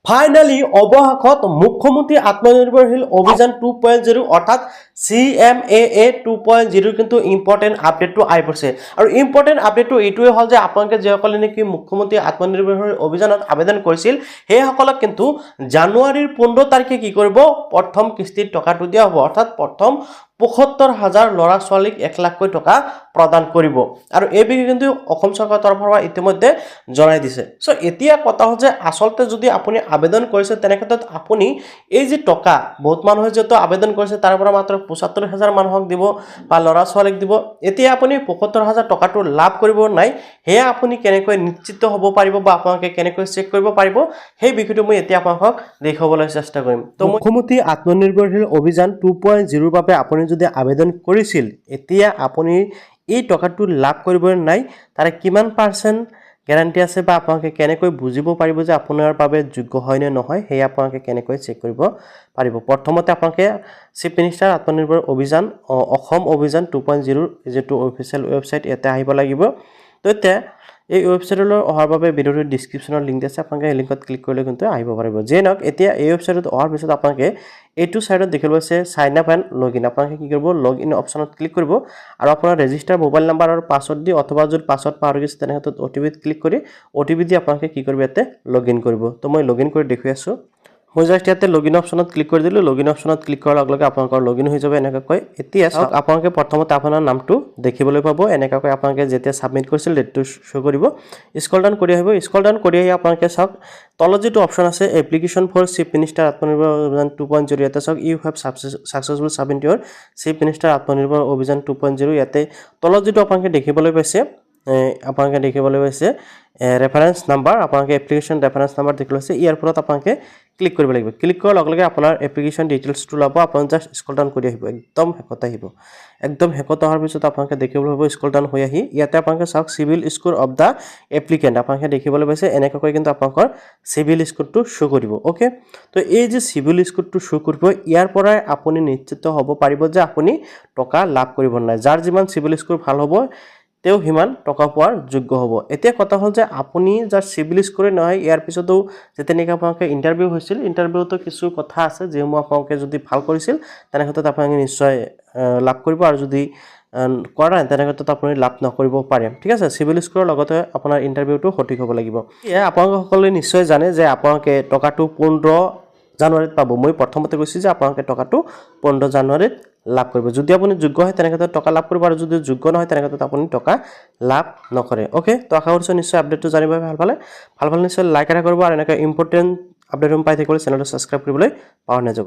finally অবশেষত মুখ্যমন্ত্ৰী আত্মনিৰ্ভৰশীল অভিযান 2.0 অৰ্থাৎ CMAA 2.0 কিন্তু ইম্পৰ্টেন্ট আপডেটটো আহি পৰিছে আৰু ইম্পৰ্টেন্ট আপডেটটো এইটোৱে হ'ল যে আপোনালোকে যেসকলে নেকি মুখ্যমন্ত্ৰী আত্মনিৰ্ভৰশীল অভিযানত আবেদন কৰিছিল সেইসকলক কিন্তু জানুৱাৰীৰ 15 তাৰিখে কি কৰিব প্ৰথম কিস্তিৰ টকাটো দিয়া হ'ব অৰ্থাৎ প্ৰথম ৭৫,০০০ ল'ৰা ছোৱালীক 1 লাখকৈ টকা প্ৰদান কৰিব আৰু এই বিষয়ে কিন্তু অসম চৰকাৰৰ তৰফৰ পৰা ইতিমধ্যে জনাই দিছে সো এতিয়া কথা হ'ল যে আসলতে যদি আপুনি আবেদন কৰিছে তেনে ক্ষেত্ৰত আপুনি এই যে টকা বহুত মানুহে যেটো আবেদন কৰিছে তাৰ পৰা মাত্ৰ ৭৫,০০০ মানুহক দিব বা ল'ৰা ছোৱালীক দিব এতিয়া আপুনি ৭৫,০০০ টকাটো লাভ কৰিব নাই হেয়া আপুনি কেনেকৈ নিশ্চিত হ'ব পাৰিব বা আপোনালোকে কেনেকৈ চেক কৰিব পাৰিব সেই বিষয়টো মই এতিয়া আপোনাক দেখাবলৈ চেষ্টা কৰিম তো মুখ্যমন্ত্ৰী আত্মনিৰ্ভৰশীল অভিযান 2.0 বাবে আপুনি যদি আবেদন কৰিছিল এতিয়া আপুনি এই টকাটো লাভ কৰিব নাই তাৰে কিমান পাৰ্সেন্ট গ্যাৰান্টি আছে বা আপোনালোকে কেনেকৈ বুজিব পাৰিব যে আপোনাৰ বাবে যোগ্য হয় নে নহয় হে আপোনালোকে কেনেকৈ চেক কৰিব পাৰিব প্ৰথমতে আপোনালোকে চিফ মিনিষ্টাৰ আত্মনিৰ্ভৰ অভিযান অসম অভিযান 2.0 যেটো অফিচিয়েল ওয়েবসাইট এতে আহিব লাগিব তো এতিয়া এই ওয়েবসাইটলৈ অহাৰ বাবে ভিডিওৰ ডেসক্ৰিপচনৰ লিংক আছে আপোনালোকে এই লিংকত ক্লিক কৰিলে কিন্তু আহিব পাৰিব যেনক এতিয়া এই ওয়েবসাইটত অহাৰ পিছত আপোনালোকে এইটো সাইডত দেখিব আছে সাইন আপ এণ্ড লগইন আপোনালোকে কি কৰিব লগইন অপচনত ক্লিক কৰিব আৰু আপোনাৰ ৰেজিষ্টাৰ মোবাইল নাম্বাৰ আৰু পাছৱৰ্ড দি অথবা যদি পাছৱৰ্ড পাহৰি গৈছে তেনে ক্ষেত্ৰত ওটিপি ক্লিক কৰি ওটিপি দি আপোনালোকে কি কৰিব ইয়াতে লগইন কৰিব তো মই লগইন কৰি দেখুৱাই আছো মই জাস্ট ইয়াতে লগইন অপচনত ক্লিক কৰি দিলো লগইন অপচনত ক্লিক কৰাৰ লগে লগে আপোনালোকৰ লগইন হৈ যাব এনেকৈ এতিয়া আপোনালোকে প্ৰথমতে আপোনাৰ নামটো দেখিবলৈ পাব এনেকৈ আপোনালোকে যেতিয়া সাবমিট কৰিছিল ডেটটো শো কৰিব স্ক্ৰল ডাউন কৰি আহিব স্ক্ৰল ডাউন কৰি আহি আপোনালোকে চাওক তলত যেটো অপচন আছে application for chief minister Atmanirbhar Abhiyan 2.0 ইয়াতে চাওক you have successful submit your chief minister Atmanirbhar Abhiyan 2.0 ইয়াতে তলত যেটো আপোনালোকে দেখিবলৈ পাইছে আপোনালোকে দেখিবলৈ পাইছে ৰেফাৰেন্স নাম্বাৰ আপোনালোকে এপ্লিকেশন ৰেফাৰেন্স নাম্বাৰ দেখিবলৈ আছে ইয়াৰ ওপৰত আপোনালোকে ক্লিক কৰিব লাগিব ক্লিক কৰাৰ লগে লগে আপোনাৰ এপ্লিকেশন ডিটেইলছটো ল'ব আপোনালোকে জাস্ট স্ক্ৰল ডাউন কৰি আহিব একদম হেকত আহিব একদম হেকত অহাৰ পিছত আপোনালোকে দেখিবলৈ হ'ব স্ক্ৰল ডাউন হৈ আহি ইয়াতে আপোনালোকে চাওক civil score of the applicant আপোনালোকে দেখিবলৈ পাইছে এনেকৈ কিন্তু আপোনালোকৰ সিভিল স্কোৰটো শো কৰিব ওকে তো এই যে সিভিল স্কোৰটো শো কৰিব ইয়াৰ পৰাই আপুনি নিশ্চিত হ'ব পাৰিব যে আপুনি টকা লাভ কৰিব নাই যাৰ যিমান সিভিল স্কোৰ ভাল হ'ব তেও হিমান টকা পোৱাৰ যোগ্য হ'ব এতিয়া কথা হ'ল যে আপুনি যাৰ সিভিল স্কোৰ নহয় ইয়াৰ পিছতো যেতেনেকা আপোনালোকে ইন্টাৰভিউ হৈছিল ইন্টাৰভিউটো কিছু কথা আছে যে মই আপোনালোকে যদি ভাল কৰিছিল তেনে ক্ষেত্ৰত আপোনালোকে নিশ্চয় লাভ কৰিব আৰু যদি কৰা তেনে ক্ষেত্ৰত আপুনি লাভ নকৰিব পাৰে ঠিক আছে সিভিল স্কোৰৰ লগতে আপোনাৰ ইন্টাৰভিউটো সঠিক হ'ব লাগিব এয়া আপোনালোকে সকলোৱে নিশ্চয় জানে যে আপোনালোকে টকাটো 15 জানুৱাৰীত পাব মই প্ৰথমতে কৈছিল যে আপোনালোকে টকাটো 15 জানুৱাৰীত লাভ কৰিব যদি আপুনি যোগ্য হয় তেনে ক্ষেত্ৰত টকা লাভ কৰিব আৰু যদি যোগ্য নহয় তেনে ক্ষেত্ৰত আপুনি টকা লাভ নকৰে ওকে তো আশা কৰিছো নিশ্চয় আপডেটটো জানিব ভাল নিশ্চয় লাইক এটা কৰিব আৰু এনেকৈ ইম্পৰ্টেন্ট আপডেট পাই থাকিবলৈ চেনেলটো সাবস্ক্ৰাইব কৰিবলৈ পাহৰি নাযাব